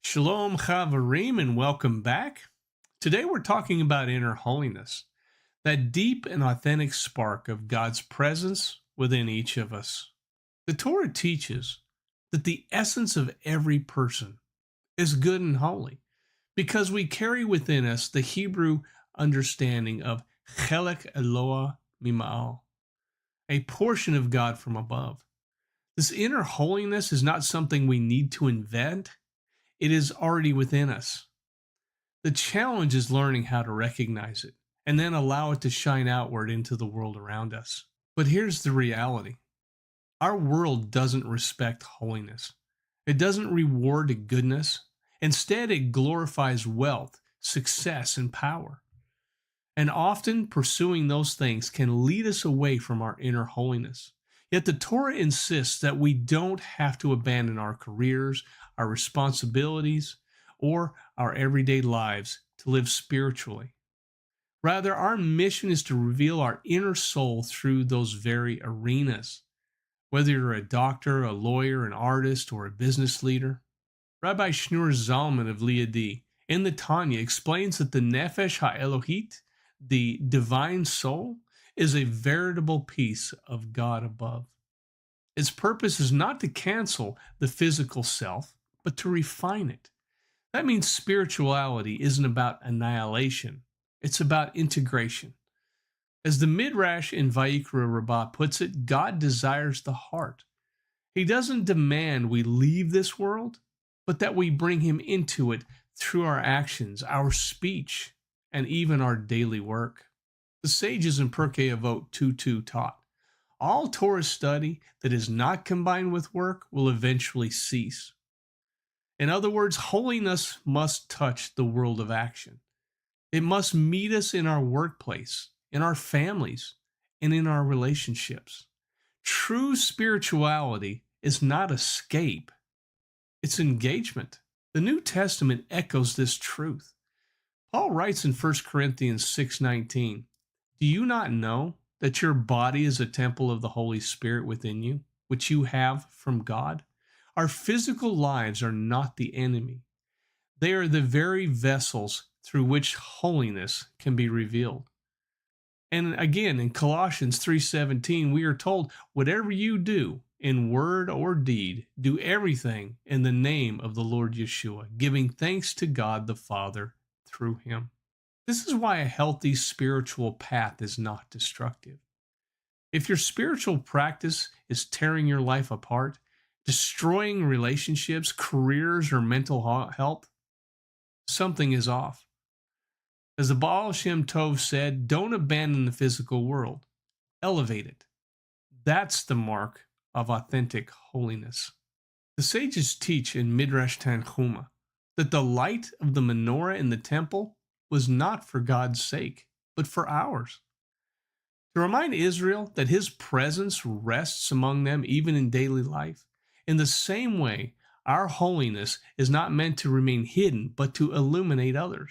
Shalom Chavarim and welcome back. Today we're talking about inner holiness, that deep and authentic spark of God's presence within each of us. The Torah teaches that the essence of every person is good and holy because we carry within us the Hebrew understanding of Chelek Eloah Mima'al, a portion of God from above. This inner holiness is not something we need to invent. It is already within us. The challenge is learning how to recognize it and then allow it to shine outward into the world around us. But here's the reality. Our world doesn't respect holiness. It doesn't reward goodness. Instead, it glorifies wealth, success, and power. And often pursuing those things can lead us away from our inner holiness. Yet the Torah insists that we don't have to abandon our careers, our responsibilities, or our everyday lives to live spiritually. Rather, our mission is to reveal our inner soul through those very arenas. Whether you're a doctor, a lawyer, an artist, or a business leader. Rabbi Shneur Zalman of Liadi in the Tanya explains that the Nefesh HaElohit, the divine soul, is a veritable piece of God above. Its purpose is not to cancel the physical self, but to refine it. That means spirituality isn't about annihilation, it's about integration. As the Midrash in Vayikra Rabbah puts it, God desires the heart. He doesn't demand we leave this world, but that we bring Him into it through our actions, our speech, and even our daily work. The sages in Pirkei Avot 2:2 taught, all Torah study that is not combined with work will eventually cease. In other words, holiness must touch the world of action. It must meet us in our workplace, in our families, and in our relationships. True spirituality is not escape, it's engagement. The New Testament echoes this truth. Paul writes in 1 Corinthians 6:19, do you not know that your body is a temple of the Holy Spirit within you, which you have from God? Our physical lives are not the enemy. They are the very vessels through which holiness can be revealed. And again, in Colossians 3:17, we are told, whatever you do, in word or deed, do everything in the name of the Lord Yeshua, giving thanks to God the Father through Him. This is why a healthy spiritual path is not destructive. If your spiritual practice is tearing your life apart, destroying relationships, careers, or mental health, something is off. As the Baal Shem Tov said, don't abandon the physical world. Elevate it. That's the mark of authentic holiness. The sages teach in Midrash Tanchuma that the light of the menorah in the temple was not for God's sake, but for ours. To remind Israel that His presence rests among them even in daily life. In the same way, our holiness is not meant to remain hidden, but to illuminate others.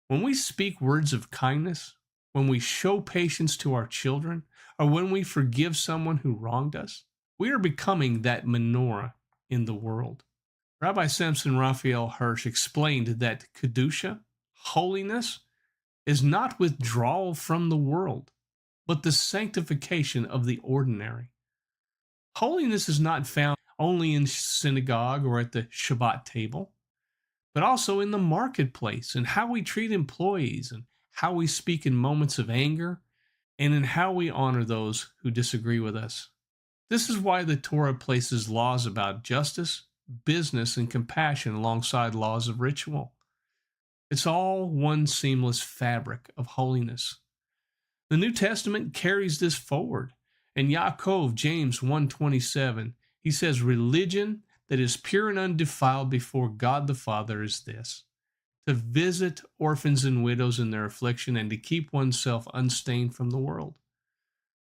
When we speak words of kindness, when we show patience to our children, or when we forgive someone who wronged us, we are becoming that menorah in the world. Rabbi Samson Raphael Hirsch explained that Kedusha, holiness, is not withdrawal from the world, but the sanctification of the ordinary. Holiness is not found only in synagogue or at the Shabbat table, but also in the marketplace and how we treat employees and how we speak in moments of anger and in how we honor those who disagree with us. This is why the Torah places laws about justice, business, and compassion alongside laws of ritual. It's all one seamless fabric of holiness. The New Testament carries this forward. In Yaakov, James 1:27, he says, religion that is pure and undefiled before God the Father is this, to visit orphans and widows in their affliction and to keep oneself unstained from the world.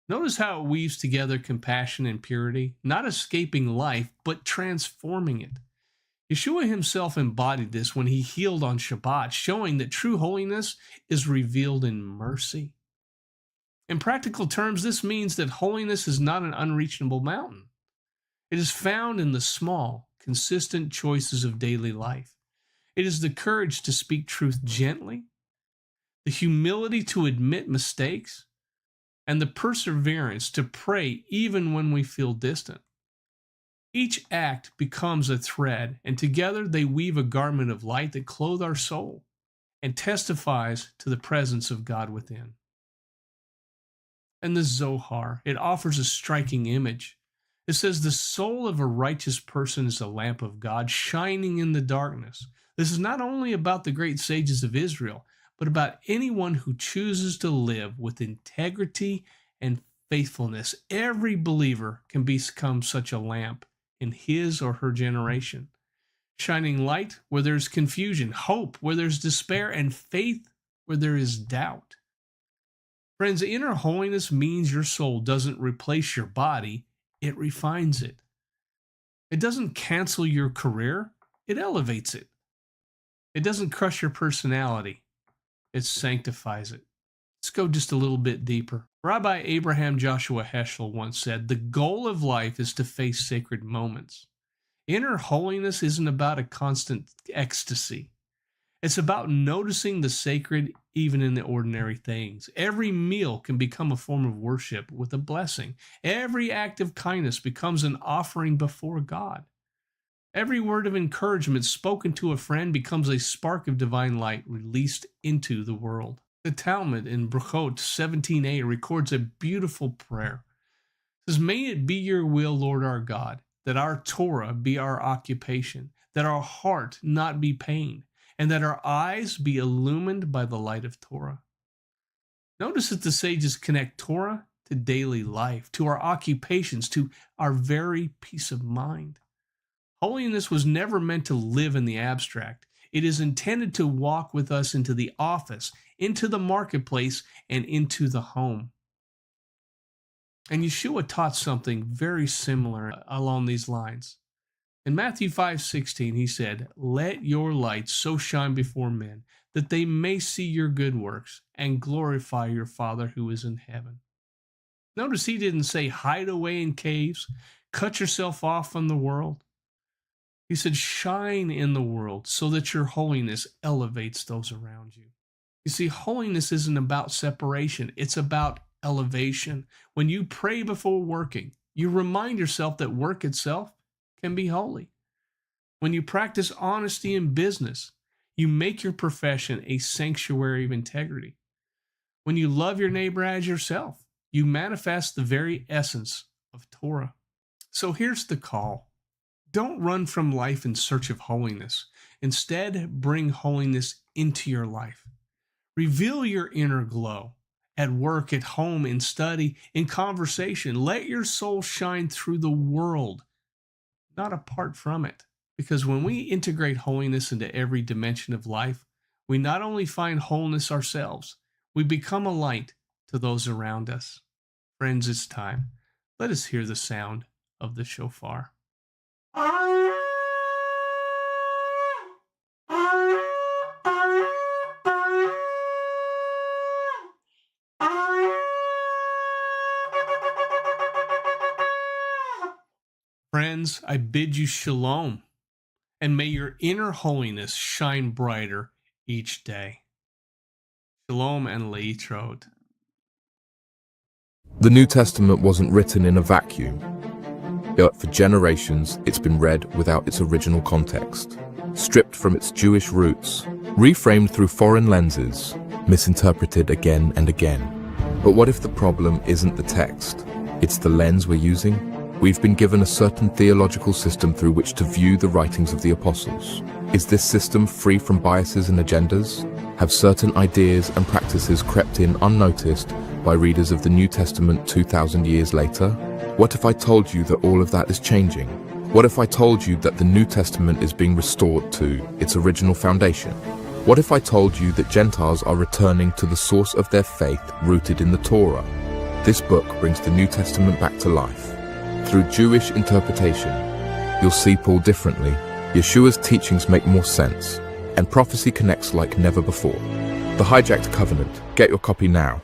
Notice how it weaves together compassion and purity, not escaping life, but transforming it. Yeshua himself embodied this when he healed on Shabbat, showing that true holiness is revealed in mercy. In practical terms, this means that holiness is not an unreachable mountain. It is found in the small, consistent choices of daily life. It is the courage to speak truth gently, the humility to admit mistakes, and the perseverance to pray even when we feel distant. Each act becomes a thread, and together they weave a garment of light that clothes our soul and testifies to the presence of God within. And the Zohar, it offers a striking image. It says, the soul of a righteous person is a lamp of God shining in the darkness. This is not only about the great sages of Israel, but about anyone who chooses to live with integrity and faithfulness. Every believer can become such a lamp in his or her generation, shining light where there's confusion, hope where there's despair, and faith where there is doubt. Friends, inner holiness means your soul doesn't replace your body, it refines it. It doesn't cancel your career, it elevates it. It doesn't crush your personality, it sanctifies it. Let's go just a little bit deeper. Rabbi Abraham Joshua Heschel once said, the goal of life is to face sacred moments. Inner holiness isn't about a constant ecstasy. It's about noticing the sacred even in the ordinary things. Every meal can become a form of worship with a blessing. Every act of kindness becomes an offering before God. Every word of encouragement spoken to a friend becomes a spark of divine light released into the world. The Talmud in Brachot 17a records a beautiful prayer. It says, may it be your will, Lord our God, that our Torah be our occupation, that our heart not be pained, and that our eyes be illumined by the light of Torah. Notice that the sages connect Torah to daily life, to our occupations, to our very peace of mind. Holiness was never meant to live in the abstract. It is intended to walk with us into the office, into the marketplace, and into the home. And Yeshua taught something very similar along these lines. In Matthew 5:16, he said, let your light so shine before men that they may see your good works and glorify your Father who is in heaven. Notice he didn't say hide away in caves, cut yourself off from the world. He said shine in the world so that your holiness elevates those around you. You see, holiness isn't about separation. It's about elevation. When you pray before working, you remind yourself that work itself can be holy. When you practice honesty in business, you make your profession a sanctuary of integrity. When you love your neighbor as yourself, you manifest the very essence of Torah. So here's the call. Don't run from life in search of holiness. Instead, bring holiness into your life. Reveal your inner glow at work, at home, in study, in conversation. Let your soul shine through the world, not apart from it. Because when we integrate holiness into every dimension of life, we not only find wholeness ourselves, we become a light to those around us. Friends, it's time. Let us hear the sound of the shofar. Friends, I bid you shalom, and may your inner holiness shine brighter each day. Shalom and leitrot. The New Testament wasn't written in a vacuum, yet for generations it's been read without its original context, stripped from its Jewish roots, reframed through foreign lenses, misinterpreted again and again. But what if the problem isn't the text? It's the lens we're using? We've been given a certain theological system through which to view the writings of the apostles. Is this system free from biases and agendas? Have certain ideas and practices crept in unnoticed by readers of the New Testament 2,000 years later? What if I told you that all of that is changing? What if I told you that the New Testament is being restored to its original foundation? What if I told you that Gentiles are returning to the source of their faith rooted in the Torah? This book brings the New Testament back to life. Through Jewish interpretation, you'll see Paul differently, Yeshua's teachings make more sense, and prophecy connects like never before. The Hijacked Covenant. Get your copy now.